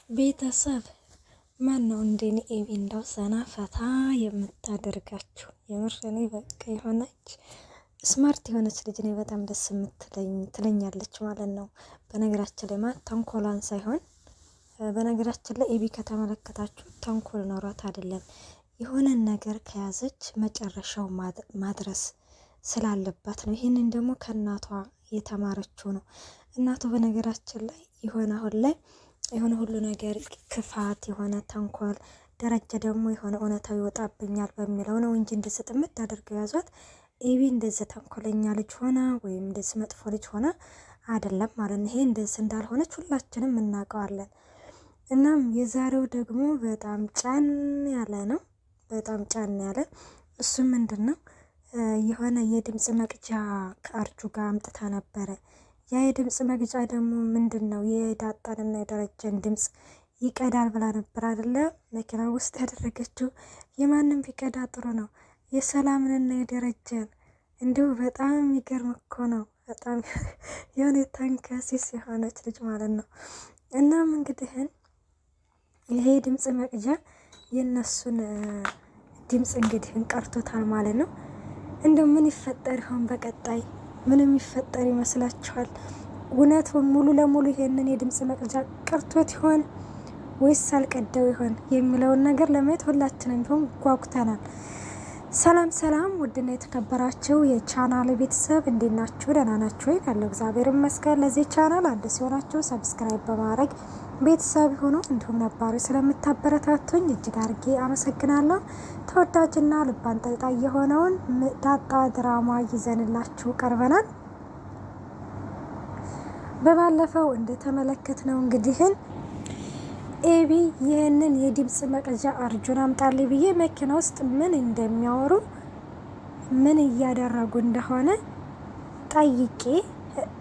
ቤተሰብ ማን ነው እንደኔ ኤቢ እንደው ዘና ፈታ የምታደርጋችሁ? የምር እኔ በቃ የሆነች ስማርት የሆነች ልጅ እኔ በጣም ደስ ትለኛለች ማለት ነው። በነገራችን ላይ ማለት ተንኮሏን ሳይሆን በነገራችን ላይ ኤቢ ከተመለከታችሁ ተንኮል ኖሯት አይደለም፣ የሆነን ነገር ከያዘች መጨረሻው ማድረስ ስላለባት ነው። ይህንን ደግሞ ከእናቷ የተማረችው ነው። እናቷ በነገራችን ላይ የሆነ አሁን ላይ የሆነ ሁሉ ነገር ክፋት የሆነ ተንኮል፣ ደረጃ ደግሞ የሆነ እውነታው ይወጣብኛል በሚለው ነው እንጂ እንደዚህ ጥምት አድርገው ያዟት። ኤቢ እንደዚህ ተንኮለኛ ልጅ ሆና ወይም እንደዚህ መጥፎ ልጅ ሆና አይደለም ማለት ነው። ይሄ እንደዚህ እንዳልሆነች ሁላችንም እናውቀዋለን። እናም የዛሬው ደግሞ በጣም ጫን ያለ ነው። በጣም ጫን ያለ እሱ ምንድነው የሆነ የድምጽ መቅጃ ከአርጁ ጋር አምጥታ ነበረ። ያ የድምጽ መግጫ ደግሞ ምንድነው የዳጣንና የደረጀን ድምጽ ይቀዳል ብላ ነበር አይደለ? መኪና ውስጥ ያደረገችው። የማንም ቢቀዳ ጥሩ ነው፣ የሰላምንና የደረጀን። እንዲሁ በጣም የሚገርም እኮ ነው። በጣም የሆነ ተንከሲስ የሆነች ልጅ ማለት ነው። እናም እንግዲህን ይሄ ድምጽ መቅጃ የነሱን ድምጽ እንግዲህን ቀርቶታል ማለት ነው። እንደው ምን ይፈጠር ይሆን በቀጣይ? ምን የሚፈጠር ይመስላችኋል? እውነቱን ሙሉ ለሙሉ ይሄንን የድምጽ መቅጃ ቀርቶት ይሆን ወይስ አልቀደው ይሆን የሚለውን ነገር ለማየት ሁላችንም ቢሆን ጓጉተናል። ሰላም ሰላም፣ ውድና የተከበራችሁ የቻናል ቤተሰብ እንዴት ናችሁ? ደህና ናችሁ ወይ? ያለው እግዚአብሔር ይመስገን። ለዚህ ቻናል አዲስ ሲሆናችሁ ሰብስክራይብ በማድረግ ቤተሰብ ሆኖ እንዲሁም ነባሪ ስለምታበረታቱኝ እጅግ አድርጌ አመሰግናለሁ። ተወዳጅና ልብ አንጠልጣይ የሆነውን ዳጣ ድራማ ይዘንላችሁ ቀርበናል። በባለፈው እንደተመለከትነው እንግዲህን ኤቢ ይህንን የድምጽ መቅጃ አርጁን አምጣልኝ ብዬ መኪና ውስጥ ምን እንደሚያወሩ ምን እያደረጉ እንደሆነ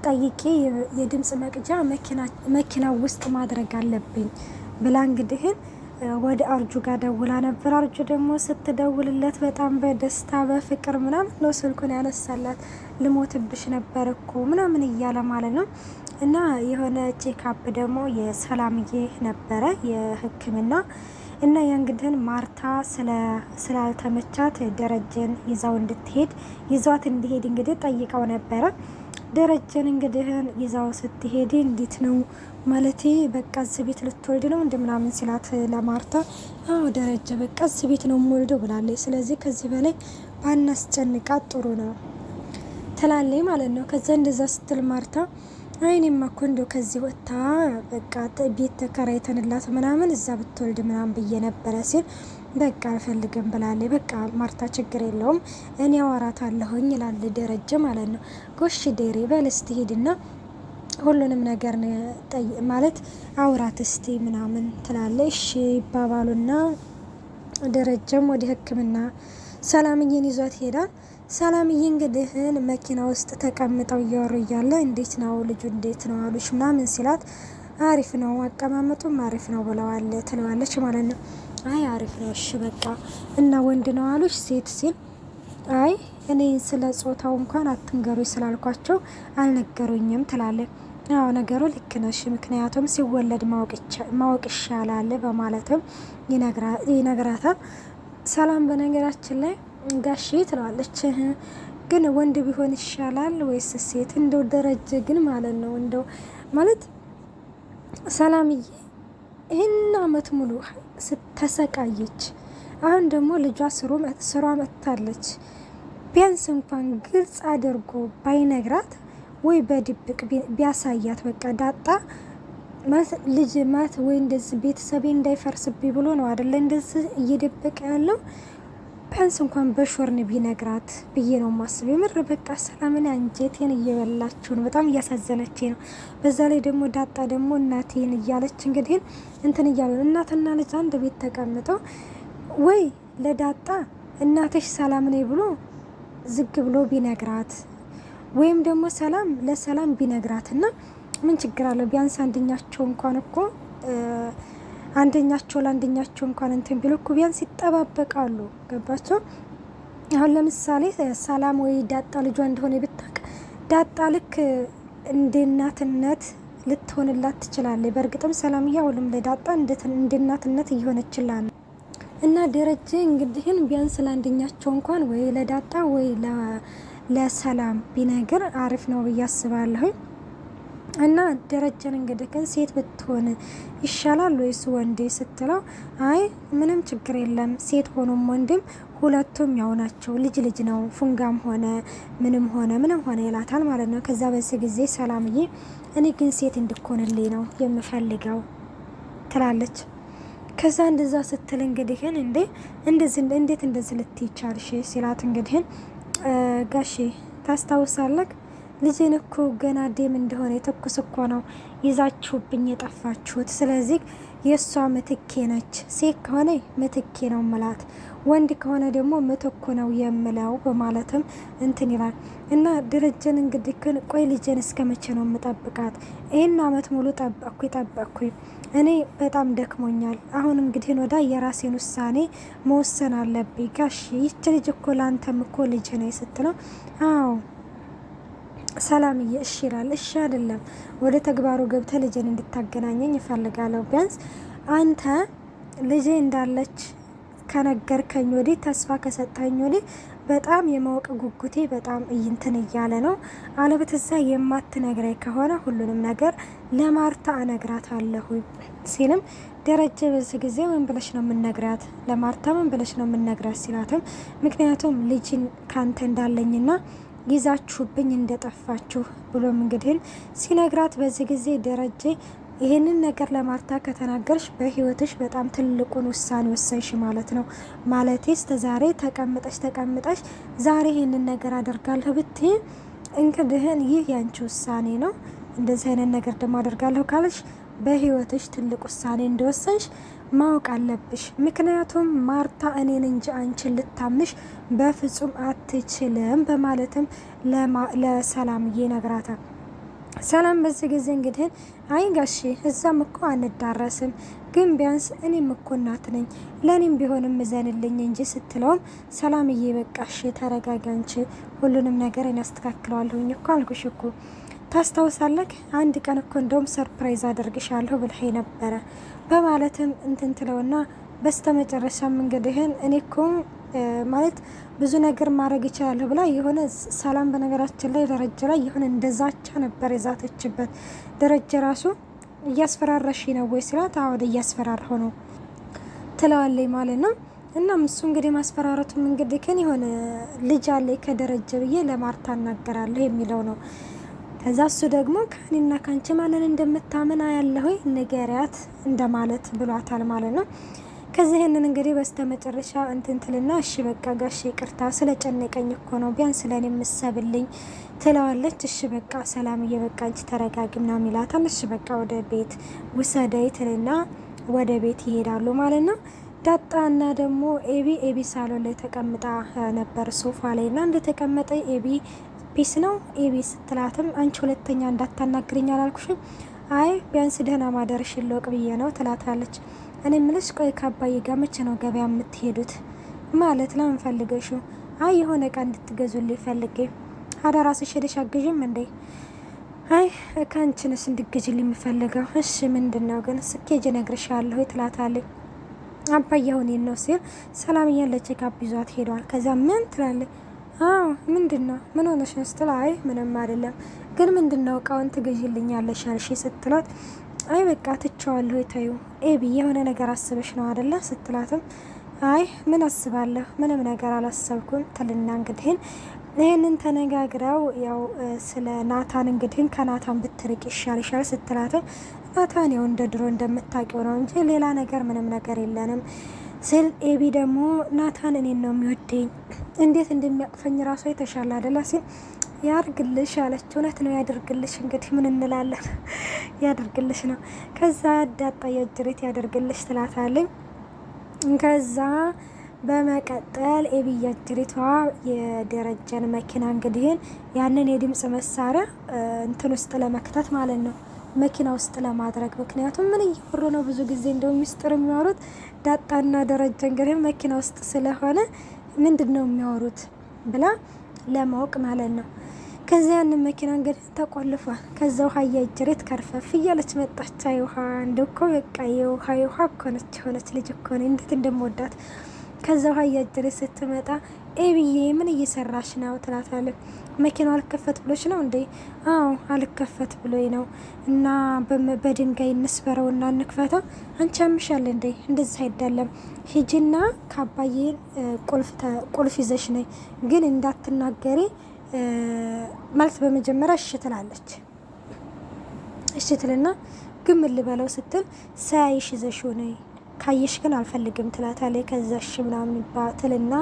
ጠይቄ የድምጽ መቅጃ መኪና ውስጥ ማድረግ አለብኝ ብላ እንግዲህን ወደ አርጁ ጋር ደውላ ነበር። አርጁ ደግሞ ስትደውልለት በጣም በደስታ በፍቅር ምናምን ነው ስልኩን ያነሳላት። ልሞትብሽ ነበር እኮ ምናምን እያለ ማለት ነው። እና የሆነ ቼክአፕ ደግሞ የሰላምዬ ነበረ የሕክምና እና የእንግዲህን ማርታ ስላልተመቻት ደረጀን ይዟት እንዲሄድ እንግዲህ ጠይቀው ነበረ። ደረጀን እንግዲህን ይዛው ስትሄድ እንዴት ነው ማለቴ በቃ እዚህ ቤት ልትወልድ ነው እንደምናምን ሲላት ለማርታ አዎ ደረጀ በቃ እዚህ ቤት ነው የምወልደው ብላለች። ስለዚህ ከዚህ በላይ ባናስጨንቃት ጥሩ ነው ትላለች ማለት ነው። ከዛ እንደዛ ስትል ማርታ አይኔማ እኮ እንደው ከዚህ ወጥታ በቃ ቤት ተከራይተንላት ምናምን እዛ ብትወልድ ምናምን ብዬ ነበረ ሲል በቃ አልፈልግም ብላለች። በቃ ማርታ ችግር የለውም እኔ አወራታለሁኝ ይላል ደረጀ ማለት ነው። ጎሽ ዴሬ በል እስቲ ሂድና ሁሉንም ነገር ማለት አውራት እስቲ ምናምን ትላለች። እሺ ይባባሉና ደረጀም ወደ ሕክምና ሰላምዬን ይዟት ሄዳል። ሰላምዬ እንግዲህን መኪና ውስጥ ተቀምጠው እያወሩ እያለ እንዴት ነው ልጁ እንዴት ነው አሉሽ ምናምን ሲላት አሪፍ ነው አቀማመጡም አሪፍ ነው ብለዋል ትለዋለች ማለት ነው። አይ አሪፍ ነው እሺ በቃ እና ወንድ ነው አሉሽ ሴት ሲል አይ እኔ ስለ ጾታው እንኳን አትንገሩኝ ስላልኳቸው አልነገሩኝም ትላለች። አዎ ነገሩ ልክ ነሽ፣ ምክንያቱም ሲወለድ ማወቅ ይሻላል በማለትም ይነግራታል። ሰላም በነገራችን ላይ ጋሼ ትለዋለች። ግን ወንድ ቢሆን ይሻላል ወይስ ሴት? እንደው ደረጀ ግን ማለት ነው እንደው ማለት ሰላምዬ ይህን አመት ሙሉ ስተሰቃየች፣ አሁን ደግሞ ልጇ ስሯ መጥታለች። ቢያንስ እንኳን ግልጽ አድርጎ ባይነግራት ወይ በድብቅ ቢያሳያት በቃ ዳጣ ማለት ልጅ ማለት ወይ እንደዚህ ቤተሰቤ እንዳይፈርስብኝ ብሎ ነው አይደለ እንደዚህ እየደበቀ ያለው። ቢያንስ እንኳን በሾርን ቢነግራት ብዬ ነው ማስብ። የምር በቃ ሰላምን አንጀቴን እየበላችሁ ነው፣ በጣም እያሳዘነች ነው። በዛ ላይ ደግሞ ዳጣ ደግሞ እናቴን እያለች እንግዲህ እንትን እያሉ እናትና ልጅ አንድ ቤት ተቀምጠው ወይ ለዳጣ እናትሽ ሰላም ነኝ ብሎ ዝግ ብሎ ቢነግራት ወይም ደግሞ ሰላም ለሰላም ቢነግራትና ምን ችግር አለው? ቢያንስ አንደኛቸው እንኳን እኮ አንደኛቸው ለአንደኛቸው እንኳን እንትን ቢሉ እኮ ቢያንስ ይጠባበቃሉ። ገባቸው? አሁን ለምሳሌ ሰላም ወይ ዳጣ ልጇ እንደሆነ ብታውቅ ዳጣ ልክ እንደ እናትነት ልትሆንላት ትችላለች። በእርግጥም ሰላምዬ አሁንም ለዳጣ እንደ እናትነት እየሆነችላት ነው። እና ደረጀ እንግዲህን ቢያንስ ለአንደኛቸው እንኳን ወይ ለዳጣ ወይ ለሰላም ቢነግር አሪፍ ነው ብዬ አስባለሁ። እና ደረጀን እንግዲህ ግን ሴት ብትሆን ይሻላል ወይስ ወንድ ስትለው አይ ምንም ችግር የለም ሴት ሆኖም ወንድም ሁለቱም ያው ናቸው፣ ልጅ ነው፣ ፉንጋም ሆነ ምንም ሆነ ይላታል ማለት ነው። ከዛ በዚህ ጊዜ ሰላምዬ እኔ ግን ሴት እንድኮንልኝ ነው የምፈልገው ትላለች። ከዛ እንደዛ ስትል እንግዲህን እንዴት እንደዚህ ልትይ ቻልሽ ሲላት እንግዲህን ጋሼ ታስታውሳለህ ልጄን እኮ ገና ደም እንደሆነ ትኩስ እኮ ነው ይዛችሁብኝ የጠፋችሁት። ስለዚህ የእሷ ምትኬ ነች። ሴት ከሆነ ምትኬ ነው ምላት፣ ወንድ ከሆነ ደግሞ ምትኩ ነው የምለው በማለትም እንትን ይላል። እና ደረጀን እንግዲህ ግን ቆይ ልጄን እስከ መቼ ነው የምጠብቃት? ይህን አመት ሙሉ ጠበቅኩኝ እኔ በጣም ደክሞኛል። አሁን እንግዲህ ወዳ የራሴን ውሳኔ መወሰን አለብኝ። ጋሽ ይች ልጅ እኮ ለአንተም እኮ ልጅ ነው ስትለው አዎ ሰላምዬ እሺ ይላል። እሺ አይደለም ወደ ተግባሩ ገብተ ልጄን እንድታገናኘኝ ይፈልጋለሁ። ቢያንስ አንተ ልጄ እንዳለች ከነገርከኝ ወዲህ ተስፋ ከሰጠኝ ወዲህ በጣም የማወቅ ጉጉቴ በጣም እንትን እያለ ነው። አለበለዚያ የማትነግረኝ ከሆነ ሁሉንም ነገር ለማርታ እነግራታለሁ ሲልም ደረጀ በዚህ ጊዜ ምን ብለሽ ነው የምነግራት? ለማርታ ምን ብለሽ ነው የምነግራት ሲላትም ምክንያቱም ልጅን ካንተ እንዳለኝና ይዛችሁብኝ እንደጠፋችሁ ብሎም እንግዲህ ሲነግራት በዚህ ጊዜ ደረጀ ይህንን ነገር ለማርታ ከተናገርሽ በህይወትሽ በጣም ትልቁን ውሳኔ ወሰንሽ ማለት ነው። ማለቴ እስከዛሬ ተቀምጠሽ ዛሬ ይህንን ነገር አደርጋለሁ ብትይ እንግዲህን ይህ ያንቺ ውሳኔ ነው። እንደዚህ አይነት ነገር ደግሞ አደርጋለሁ ካለሽ በህይወትሽ ትልቅ ውሳኔ እንደወሰንሽ ማወቅ አለብሽ። ምክንያቱም ማርታ እኔን እንጂ አንቺን ልታምንሽ በፍጹም አትችልም በማለትም ለሰላምዬ ነግራታል። ሰላም በዚህ ጊዜ እንግዲህ አይ ጋሼ እዛም እኮ አንዳረስም፣ ግን ቢያንስ እኔም እኮ እናት ነኝ ለእኔም ቢሆንም እዘንልኝ እንጂ ስትለውም ሰላምዬ በቃሽ ተረጋጋ፣ አንቺ ሁሉንም ነገር እኔ አስተካክለዋለሁኝ እኮ አልኩሽ እኮ ታስታውሳለህ? አንድ ቀን እኮ እንደውም ሰርፕራይዝ አደርግሻለሁ ብለህ ነበረ በማለትም እንትን ትለውና በስተመጨረሻም እንግዲህን እኔ እኮ ማለት ብዙ ነገር ማድረግ ይችላለሁ ብላ የሆነ ሰላም በነገራችን ላይ ደረጀ ላይ የሆነ እንደዛቻ ነበር የዛተችበት። ደረጀ ራሱ እያስፈራራሽ ነው ወይ ሲላት አወደ እያስፈራራሁ ነው ትለዋለች ማለት ነው። እናም እሱ እንግዲህ ማስፈራረቱም እንግዲህ ከን የሆነ ልጅ አለ ከደረጀ ብዬ ለማርታ እናገራለሁ የሚለው ነው። ከዛ እሱ ደግሞ ከኔና ካንቺ ማንን እንደምታምን ያለሁ ንገሪያት እንደማለት ብሏታል ማለት ነው። ከዚህ ይሄንን እንግዲህ በስተመጨረሻ እንትንትልና እሺ በቃ ጋሽ ይቅርታ ስለጨነቀኝ እኮ ነው ቢያንስ ለኔ የምሰብልኝ ትለዋለች። እሺ በቃ ሰላምዬ በቃ አንቺ ተረጋጊ ምናምን ይላታል። እሺ በቃ ወደ ቤት ውሰደኝ ትልና ወደ ቤት ይሄዳሉ ማለት ነው። ዳጣና ደግሞ ኤቢ ሳሎን ላይ ተቀምጣ ነበር ሶፋ ላይ እና እንደተቀመጠ ኤቢ ፒስ ነው ኤቢ ስትላትም አንቺ ሁለተኛ እንዳታናግሪኝ አላልኩሽም? አይ ቢያንስ ደህና ማደርሽን ልወቅ ብዬ ነው ትላታለች። እኔ ምልሽ ቆይ ከአባዬ ጋር መቼ ነው ገበያ የምትሄዱት? ማለት ለምን ፈልገሽው? አይ የሆነ እቃ እንድትገዙልኝ ፈልጌ። አዳ ራስሽ ሄደሽ አግዥም እንዴ? አይ ከአንቺ ነሽ እንድትገዥልኝ የምፈልገው። እሺ ምንድን ነው ግን? ስኬጅ እነግርሻለሁ ትላታለች። አባዬ አሁን ነው ሲል ሰላምዬን ለቼካፕ ይዟት ሄዷል። ከዛ ምን ትላለች? አዎ ምንድን ነው ምን ሆነሽ ነው ስትል አይ ምንም አይደለም ግን ምንድን ነው እቃውን ትገዥልኛለሽ አልሽ ስትላት አይ በቃ ትቼዋለሁ ታዩ ኤቢ የሆነ ነገር አስበሽ ነው አይደለ ስትላትም አይ ምን አስባለሁ ምንም ነገር አላሰብኩም ትልና እንግዲህን ይሄንን ተነጋግረው ያው ስለ ናታን እንግዲህን ከናታን ብትርቅ ይሻልሻል ስትላትም ናታን ያው እንደ ድሮ እንደምታውቂው ነው እንጂ ሌላ ነገር ምንም ነገር የለንም ስል ኤቢ ደግሞ ናታን እኔን ነው የሚወደኝ እንዴት እንደሚያቅፈኝ ራሱ የተሻለ አይደለ ሲል ያድርግልሽ አለች። እውነት ነው ያድርግልሽ። እንግዲህ ምን እንላለን ያድርግልሽ ነው። ከዛ ዳጣ የእጅሬት ያድርግልሽ ትላታለኝ። ከዛ በመቀጠል ኤቢ የእጅሬቷ የደረጀን መኪና እንግዲህን ያንን የድምጽ መሳሪያ እንትን ውስጥ ለመክተት ማለት ነው መኪና ውስጥ ለማድረግ ምክንያቱም ምን እየወሩ ነው ብዙ ጊዜ እንደው ሚስጥር የሚያወሩት ዳጣና ደረጀ እንግዲህ መኪና ውስጥ ስለሆነ ምንድነው የሚያወሩት ብላ ለማወቅ ማለት ነው። ከዚያ ያንን መኪና እንግዲህ ተቆልፏል። ከዛ ውሃ እያጀሬት ከርፈፍ እያለች መጣች። አይ ውሃ እንደው እኮ በቃ የውሃ እኮ ነች የሆነች ልጅ እኮ ነው እንዴት እንደምወዳት። ከዛ ውሃ እያጀሬት ስትመጣ ኤብዬ ምን እየሰራሽ ነው ትላታለች። መኪናው አልከፈት ብሎች ነው እንዴ? አዎ አልከፈት ብሎኝ ነው። እና በድንጋይ እንስበረው እና እንክፈተው። አንቺ ያምሻል እንዴ? እንደዚህ አይደለም። ሂጂና ከአባዬ ቁልፍ ይዘሽ ነይ፣ ግን እንዳትናገሪ ማለት በመጀመሪያ እሺ ትላለች። እሺ ትልና ግን ምን ልበለው ስትል ሳያይሽ ይዘሽው ነይ፣ ካየሽ ግን አልፈልግም ትላታለች። ከዛ እሺ ምናምን ትልና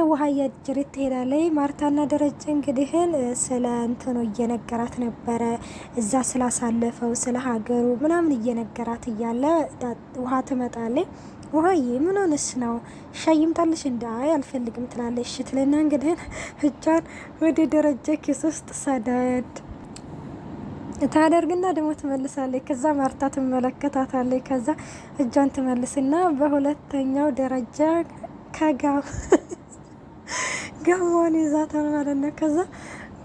ውሃ እያጀሬት ትሄዳለች። ማርታና ደረጀ እንግዲህን ስለ እንትኑ እየነገራት ነበረ፣ እዛ ስላሳለፈው ስለ ሀገሩ ምናምን እየነገራት እያለ ውሃ ትመጣለች። ውሃዬ ምን ሆነስ ነው? ሻይ ይምጣልሽ? እንዳይ አልፈልግም ትላለች። እሺ ትልና እንግዲህን እጇን ወደ ደረጀ ኪስ ውስጥ ሰደድ ታደርግና ደግሞ ትመልሳለች። ከዛ ማርታ ትመለከታታለች። ከዛ እጇን ትመልስና በሁለተኛው ደረጃ ጋሟን ይዛታል ማለት ነው። ከዛ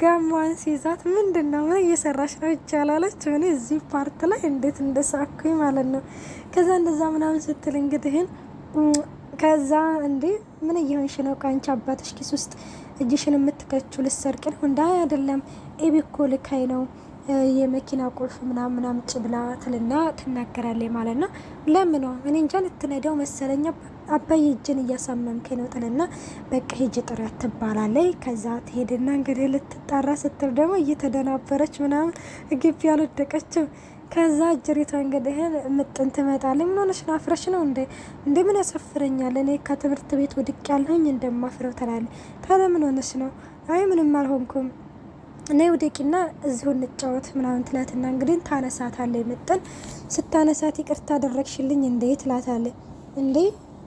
ጋሟን ሲይዛት ምንድን ነው ምን እየሰራች ነው ይቻላለች። ምን እዚህ ፓርት ላይ እንዴት እንደሳኩኝ ማለት ነው። ከዛ እንደዛ ምናምን ስትል እንግዲህን ከዛ እንዴ ምን እየሆንሽ ነው? ከአንቺ አባትሽ ኪስ ውስጥ እጅሽን የምትከቹ ልሰርቅ ነው? እንዳ አይደለም ኤቢ እኮ ልካይ ነው የመኪና ቁልፍ ምናምን አምጪ ብላ ትልና ትናገራለች ማለት ነው። ለምን ነው እኔ እንጃ ልትነዳው መሰለኛ አባዬ እጅን እያሳመምከኝ ነው ትልና በቃ ሂጅ ጥሪያት ትባላለች። ከዛ ትሄድና እንግዲህ ልትጣራ ስትል ደግሞ እየተደናበረች ምናምን ግቢ ያልወደቀችም። ከዛ እጅሪቷ እንግዲህ ምጥን ትመጣለች። ምን ሆነሽ ነው? አፍረሽ ነው እንዴ? ምን ያሳፍረኛል? እኔ ከትምህርት ቤት ውድቅ ያለሁኝ እንደማፍረው ትላለች። ታዲያ ምን ሆነሽ ነው? አይ ምንም አልሆንኩም፣ እኔ ውደቂና እዚሁ እንጫወት ምናምን ትላትና እንግዲህ ታነሳታለች። ምጥን ስታነሳት ይቅርታ አደረግሽልኝ እንዴ ትላታለች። እንዴ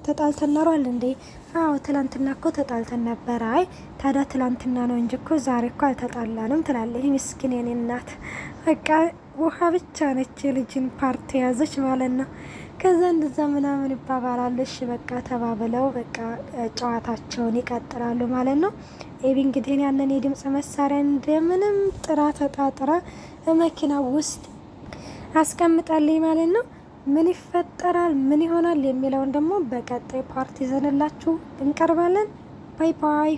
ተጣልተን ኖሯል እንዴ? አዎ ትላንትና እኮ ተጣልተን ነበር። አይ ታዲያ ትላንትና ነው እንጂ እኮ ዛሬ እኮ አልተጣላንም ትላለች። ምስኪን የኔ እናት በቃ ውሃ ብቻ ነች የልጅን ፓርቲ ያዘች ማለት ነው። ከዛ እንደዛ ምናምን ይባባላሉ። እሺ በቃ ተባብለው በቃ ጨዋታቸውን ይቀጥላሉ ማለት ነው። ኤቢ እንግዲህ ያንን የድምጽ መሳሪያ እንደምንም ጥራ ተጣጥራ መኪና ውስጥ አስቀምጣለች ማለት ነው። ምን ይፈጠራል ምን ይሆናል የሚለውን ደግሞ በቀጣይ ፓርቲ ይዘንላችሁ እንቀርባለን። ባይ ባይ።